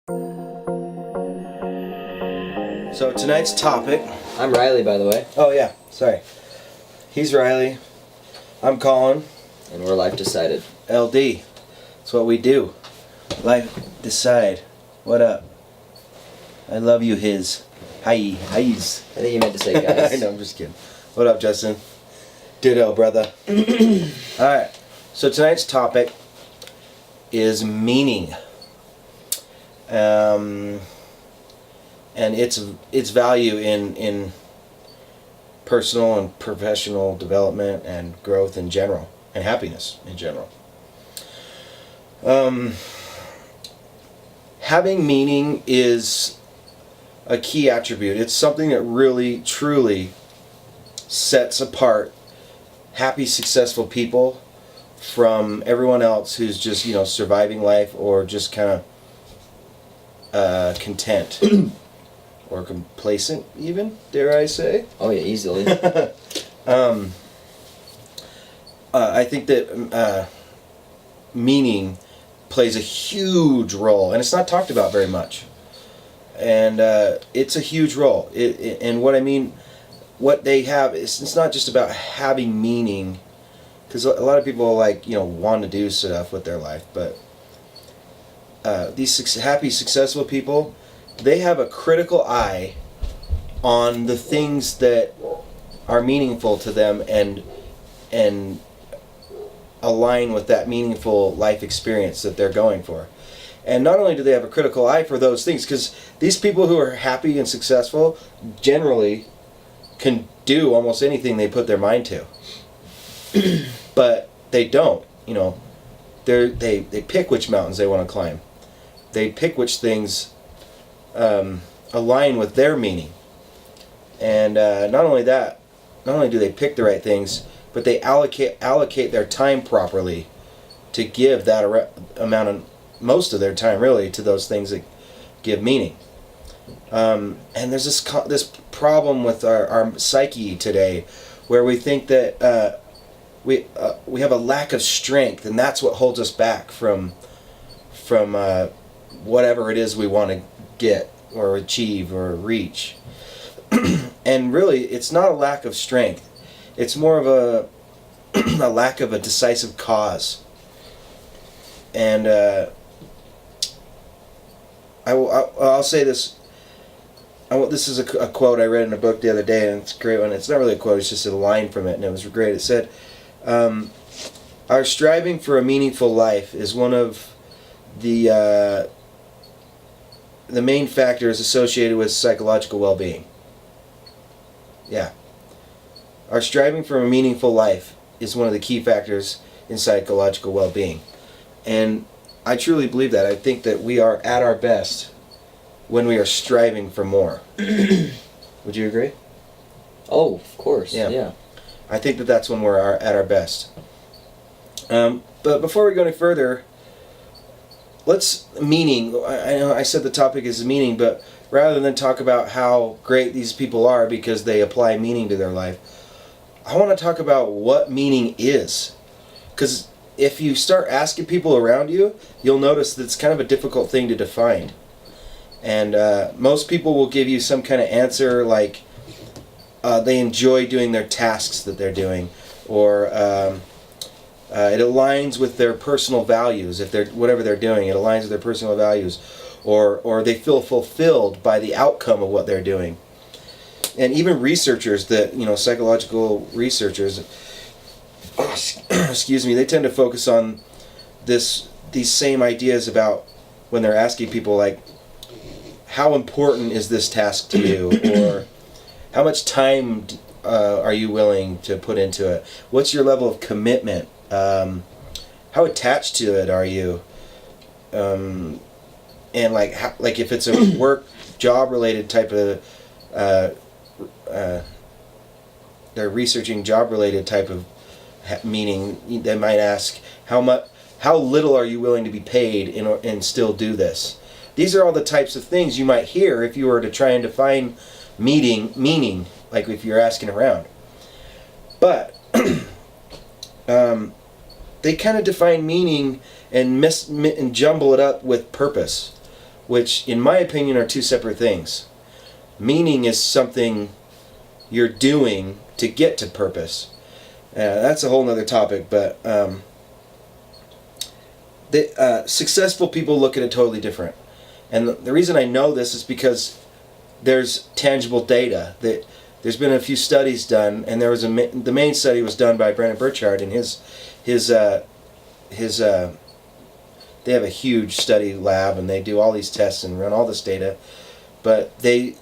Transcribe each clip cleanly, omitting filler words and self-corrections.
So tonight's topic... I'm Riley, by the way. Oh yeah, sorry. He's Riley. I'm Colin. And we're Life Decided. LD. That's what we do. Life Decide. What up? I love you, his. Hi's. I think you meant to say guys. I know, I'm just kidding. What up, Justin? Ditto, brother. Alright, so tonight's topic is meaning. And its value in personal and professional development and growth in general, and happiness in general. Having meaning is a key attribute. It's something that really, truly sets apart happy, successful people from everyone else who's just, surviving life or just kind of content. Or complacent, even, dare I say? Oh yeah, easily. I think that meaning plays a huge role, and it's not talked about very much. And it's a huge role. And what I mean, what they have, it's not just about having meaning, because a lot of people want to do stuff with their life, but these happy, successful people, they have a critical eye on the things that are meaningful to them and align with that meaningful life experience that they're going for. And not only do they have a critical eye for those things, because these people who are happy and successful generally can do almost anything they put their mind to. But they don't, they pick which mountains they want to climb. They pick which things align with their meaning. And not only do they pick the right things, but they allocate their time properly to give that amount of, most of their time really, to those things that give meaning. And there's this problem with our psyche today, where we think that we have a lack of strength, and that's what holds us back from whatever it is we want to get or achieve or reach. And really, it's not a lack of strength. It's more of a lack of a decisive cause. And I'll say this. This is a quote I read in a book the other day, and it's a great one. It's not really a quote, it's just a line from it, and it was great. It said, our striving for a meaningful life is one of the main factors associated with psychological well-being. Yeah. Our striving for a meaningful life is one of the key factors in psychological well-being. And I truly believe that. I think that we are at our best when we are striving for more. Would you agree? Oh, of course. Yeah. I think that that's when we're at our best. But before we go any further, meaning. I know I said the topic is meaning, but rather than talk about how great these people are because they apply meaning to their life, I want to talk about what meaning is. Because if you start asking people around you, you'll notice that it's kind of a difficult thing to define. And most people will give you some kind of answer like they enjoy doing their tasks that they're doing, or it aligns with their personal values. If they're whatever they're doing, it aligns with their personal values, or they feel fulfilled by the outcome of what they're doing. And even researchers psychological researchers, excuse me, they tend to focus on these same ideas about when they're asking people like, how important is this task to you, or how much time are you willing to put into it? What's your level of commitment? How attached to it are you? And like if it's a work job related type of they're researching job related type of meaning, they might ask how little are you willing to be paid and still do this? These are all the types of things you might hear if you were to try and define meaning, like if you're asking around. But they kind of define meaning and jumble it up with purpose, which in my opinion are two separate things. Meaning is something you're doing to get to purpose. That's a whole nother topic, but successful people look at it totally different. And the reason I know this is because there's tangible data. There's been a few studies done, and there was the main study was done by Brandon Burchard, and his they have a huge study lab, and they do all these tests and run all this data. But they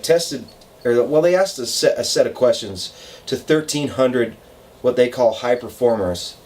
tested, they asked a set of questions to 1,300 what they call high performers.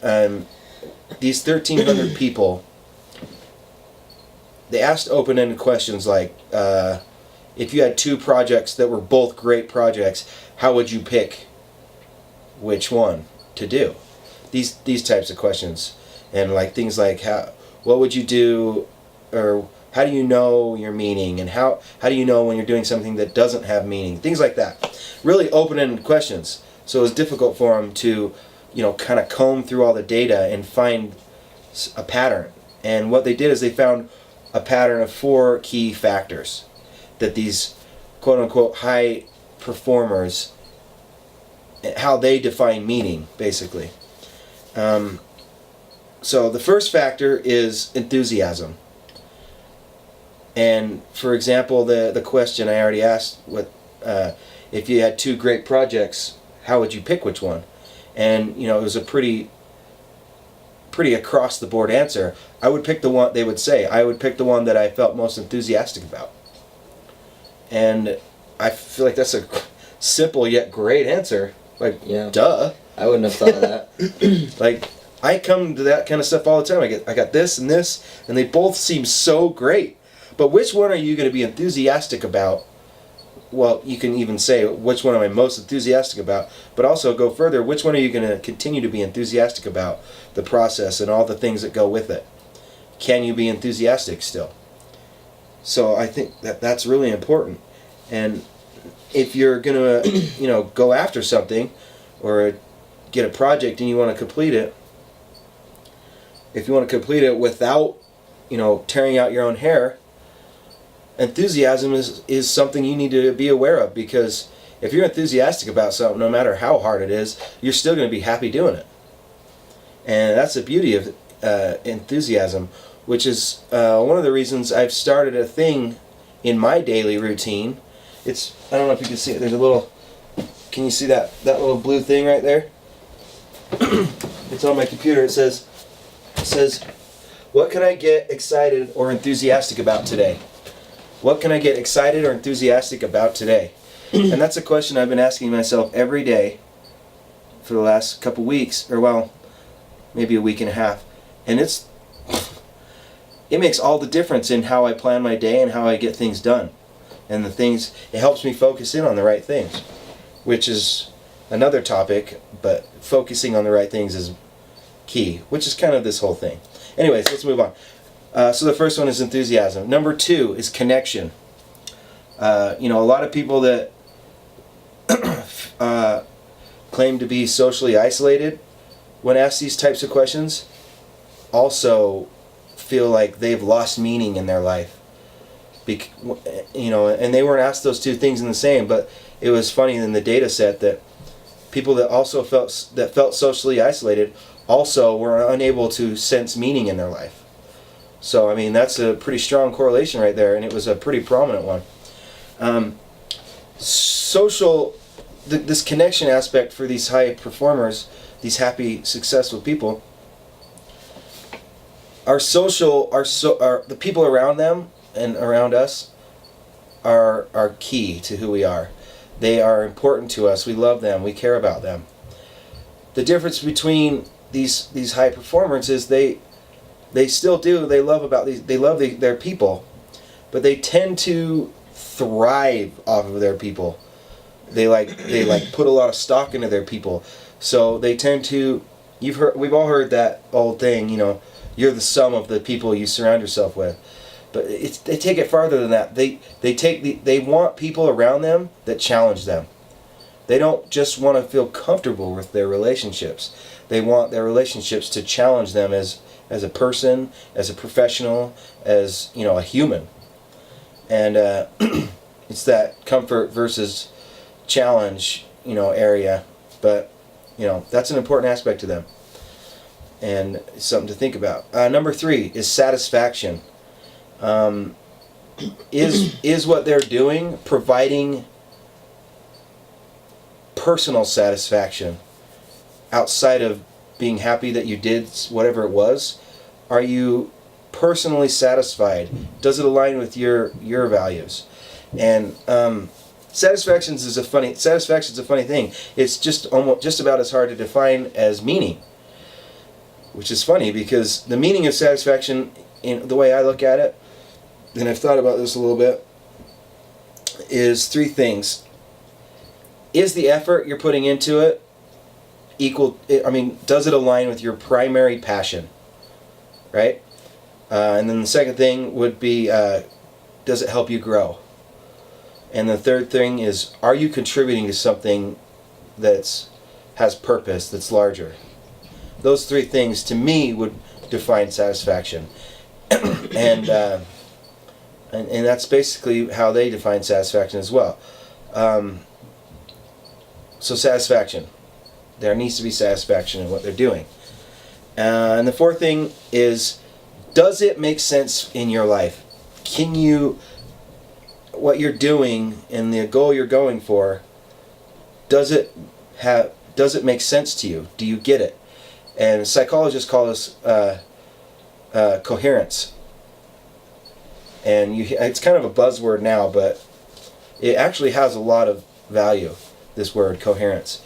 These 1,300 people, they asked open-ended questions like, if you had two projects that were both great projects, how would you pick which one to do? These types of questions, and like things like what would you do, or how do you know your meaning, and how do you know when you're doing something that doesn't have meaning? Things like that. Really open-ended questions. So it was difficult for them to, kind of comb through all the data and find a pattern. And what they did is they found a pattern of 4 key factors that these quote-unquote high performers, how they define meaning, basically. So the first factor is enthusiasm. And for example, the question I already asked, if you had 2 great projects, how would you pick which one? And it was a pretty across the board answer. I would pick the one, they would say, I would pick the one that I felt most enthusiastic about. And I feel like that's a simple yet great answer. Like, yeah. Duh. I wouldn't have thought of that. Like, I come to that kind of stuff all the time. I got this and this, and they both seem so great. But which one are you going to be enthusiastic about? Well, you can even say, which one am I most enthusiastic about? But also go further, which one are you going to continue to be enthusiastic about? The process and all the things that go with it. Can you be enthusiastic still? So I think that's really important. And if you're going to, go after something or get a project and you want to complete it, if you want to complete it without, tearing out your own hair, enthusiasm is something you need to be aware of, because if you're enthusiastic about something, no matter how hard it is, you're still going to be happy doing it. And that's the beauty of enthusiasm, which is one of the reasons I've started a thing in my daily routine. I don't know if you can see it, there's a little, can you see that little blue thing right there? It's on my computer. It says, what can I get excited or enthusiastic about today? What can I get excited or enthusiastic about today? And that's a question I've been asking myself every day for the last couple weeks, or maybe a week and a half. And it makes all the difference in how I plan my day and how I get things done. And it helps me focus in on the right things, which is another topic, but focusing on the right things is key, which is kind of this whole thing. Anyways, let's move on. So the first one is enthusiasm. Number 2 is connection. A lot of people that claim to be socially isolated, when asked these types of questions, also feel like they've lost meaning in their life. And they weren't asked those 2 things in the same, but it was funny in the data set that people that also felt socially isolated also were unable to sense meaning in their life. So, that's a pretty strong correlation right there, and it was a pretty prominent one. This connection aspect for these high performers, these happy, successful people, the people around them and around us are key to who we are. They are important to us. We love them. We care about them. The difference between these high performers is they still do. They love their people, but they tend to thrive off of their people. They put a lot of stock into their people. So they tend to. We've all heard that old thing. You're the sum of the people you surround yourself with. But they take it farther than that. They want people around them that challenge them. They don't just want to feel comfortable with their relationships. They want their relationships to challenge them as as a person, as a professional, as a human. And it's that comfort versus challenge area, but that's an important aspect to them, and it's something to think about. Number 3 is satisfaction. Is what they're doing providing personal satisfaction outside of being happy that you did whatever it was? Are you personally satisfied? Does it align with your values? And satisfaction's a funny thing. It's just about as hard to define as meaning, which is funny because the meaning of satisfaction, in the way I look at it, and I've thought about this a little bit, is 3 things. Is the effort you're putting into it equal? Does it align with your primary passion? Right? And then the second thing would be, does it help you grow? And the third thing is, are you contributing to something that's has purpose, that's larger? Those 3 things, to me, would define satisfaction. And that's basically how they define satisfaction as well. So satisfaction. There needs to be satisfaction in what they're doing. And the 4th thing is, does it make sense in your life? What you're doing and the goal you're going for, does it make sense to you? Do you get it? And psychologists call this coherence. And it's kind of a buzzword now, but it actually has a lot of value, this word, coherence.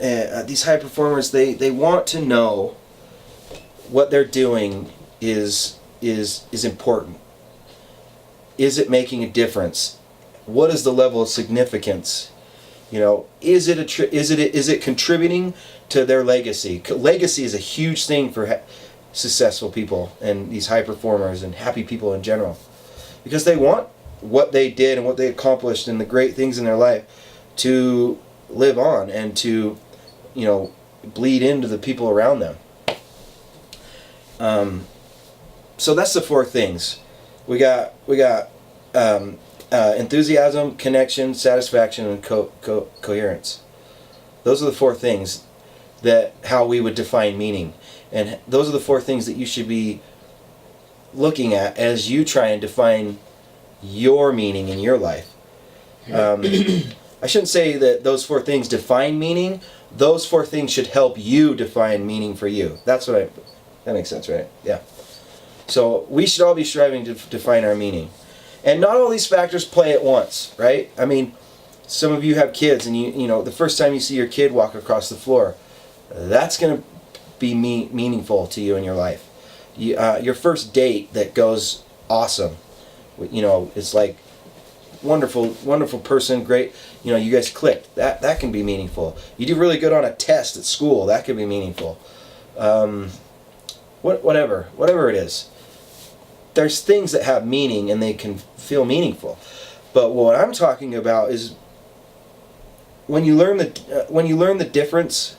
These high performers, they want to know what they're doing is important. Is it making a difference? What is the level of significance? Is it contributing to their legacy? Legacy is a huge thing for successful people and these high performers and happy people in general, because they want what they did and what they accomplished and the great things in their life to live on and to bleed into the people around them. So that's the 4 things. We got enthusiasm, connection, satisfaction, and coherence. Those are the 4 things that how we would define meaning, and those are the 4 things that you should be looking at as you try and define your meaning in your life. I shouldn't say that those 4 things define meaning. Those 4 things should help you define meaning for you. That makes sense, right? Yeah. So we should all be striving to define our meaning. And not all these factors play at once, right? Some of you have kids, and the first time you see your kid walk across the floor, that's going to be meaningful to you in your life. Your first date that goes awesome, it's like wonderful person, great, you guys clicked. That can be meaningful. You do really good on a test at school, that can be meaningful. Whatever it is. There's things that have meaning and they can feel meaningful. But what I'm talking about is when you learn the difference.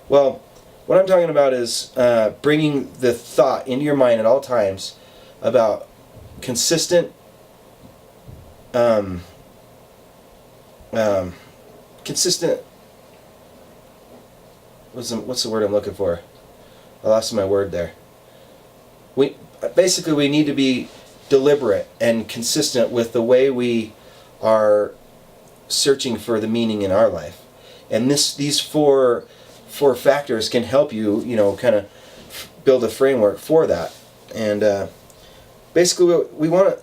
Well, what I'm talking about is bringing the thought into your mind at all times about consistent, what's the word I'm looking for? I lost my word there. We need to be deliberate and consistent with the way we are searching for the meaning in our life, and these four factors can help you, kind of build a framework for that. And basically, we want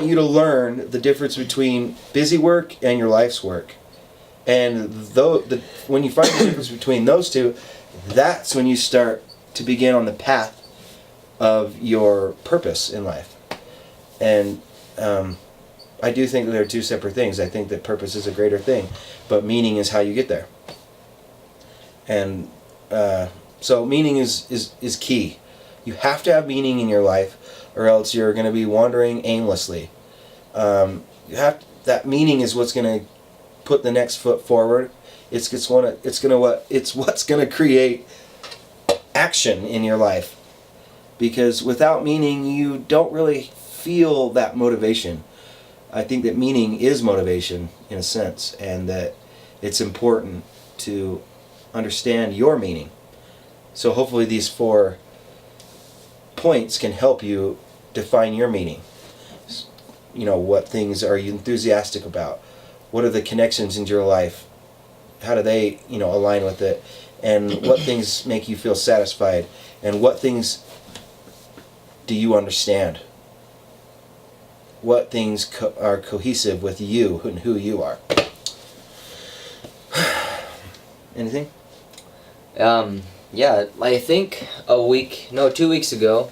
you to learn the difference between busy work and your life's work, and when you find the difference between those two, that's when you start to begin on the path of your purpose in life. And I do think that they're 2 separate things. I think that purpose is a greater thing, but meaning is how you get there. And so meaning is key. You have to have meaning in your life, or else you're going to be wandering aimlessly. That meaning is what's going to put the next foot forward. It's what's gonna create action in your life. Because without meaning, you don't really feel that motivation. I think that meaning is motivation in a sense, and that it's important to understand your meaning. So hopefully these 4 points can help you define your meaning. You know, what things are you enthusiastic about? What are the connections in your life? How do they, align with it? And what things make you feel satisfied? And what things do you understand? What things are cohesive with you and who you are? Anything? Yeah, I think 2 weeks ago,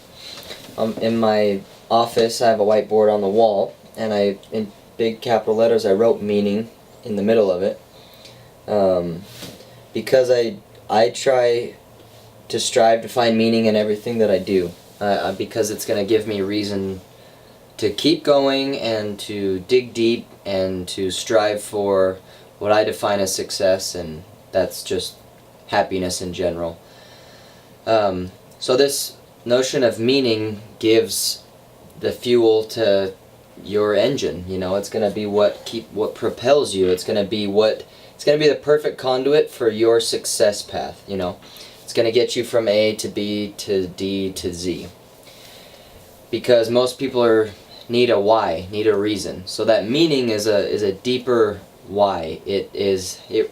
in my office, I have a whiteboard on the wall, and in big capital letters, I wrote meaning in the middle of it. Because I try to strive to find meaning in everything that I do, because it's going to give me reason to keep going and to dig deep and to strive for what I define as success, and that's just happiness in general. So this notion of meaning gives the fuel to your engine. It's going to be what propels you. It's going to be the perfect conduit for your success path. It's going to get you from A to B to D to Z. Because most people need a why, need a reason. So that meaning is a deeper why. It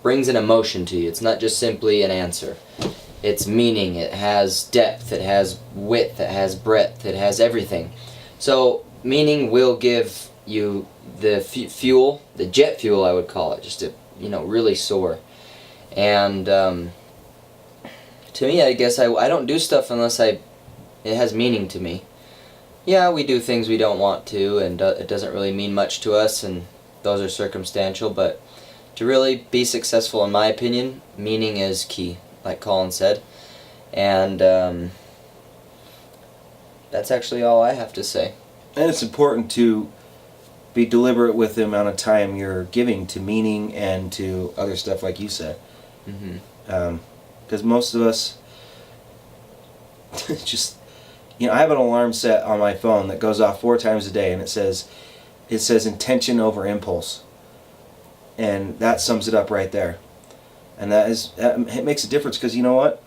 brings an emotion to you. It's not just simply an answer. It's meaning. It has depth. It has width. It has breadth. It has everything. So meaning will give you the fuel, the jet fuel I would call it, just to really soar. And to me, I guess I don't do stuff unless it has meaning to me. Yeah, we do things we don't want to, and it doesn't really mean much to us, and those are circumstantial, but to really be successful, in my opinion, meaning is key, like Colin said. And that's actually all I have to say. And it's important to be deliberate with the amount of time you're giving to meaning and to other stuff, like you said. Because most of us just, I have an alarm set on my phone that goes off 4 times a day, and it says intention over impulse, and that sums it up right there. And it makes a difference, because you know what?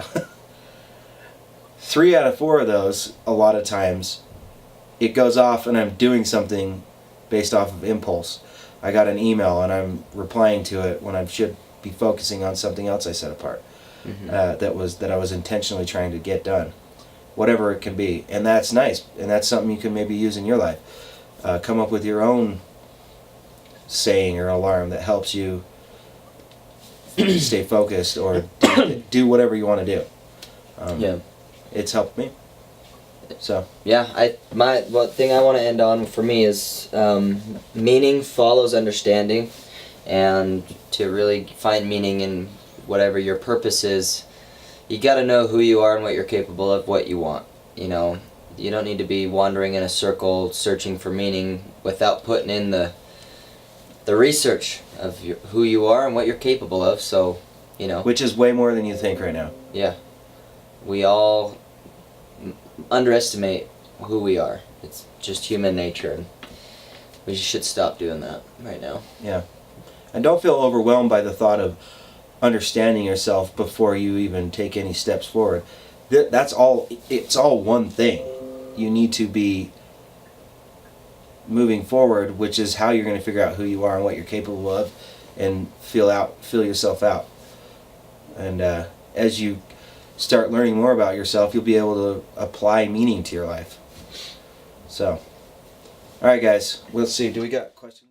3 out of 4 of those, a lot of times, it goes off and I'm doing something based off of impulse. I got an email and I'm replying to it when I should be focusing on something else I set apart. That I was intentionally trying to get done, whatever it can be. And that's nice, and that's something you can maybe use in your life. Come up with your own saying or alarm that helps you stay focused or do whatever you want to do. Yeah. It's helped me. So yeah, what thing I want to end on for me is meaning follows understanding, and to really find meaning in whatever your purpose is, you got to know who you are and what you're capable of, what you want. You don't need to be wandering in a circle searching for meaning without putting in the research of who you are and what you're capable of. So, which is way more than you think right now. Yeah, we all underestimate who we are. It's just human nature, and we should stop doing that right now. Yeah. And don't feel overwhelmed by the thought of understanding yourself before you even take any steps forward. That's all. It's all one thing. You need to be moving forward, which is how you're going to figure out who you are and what you're capable of, and feel yourself out. And as you start learning more about yourself, you'll be able to apply meaning to your life. So, all right, guys. We'll see. Do we got questions?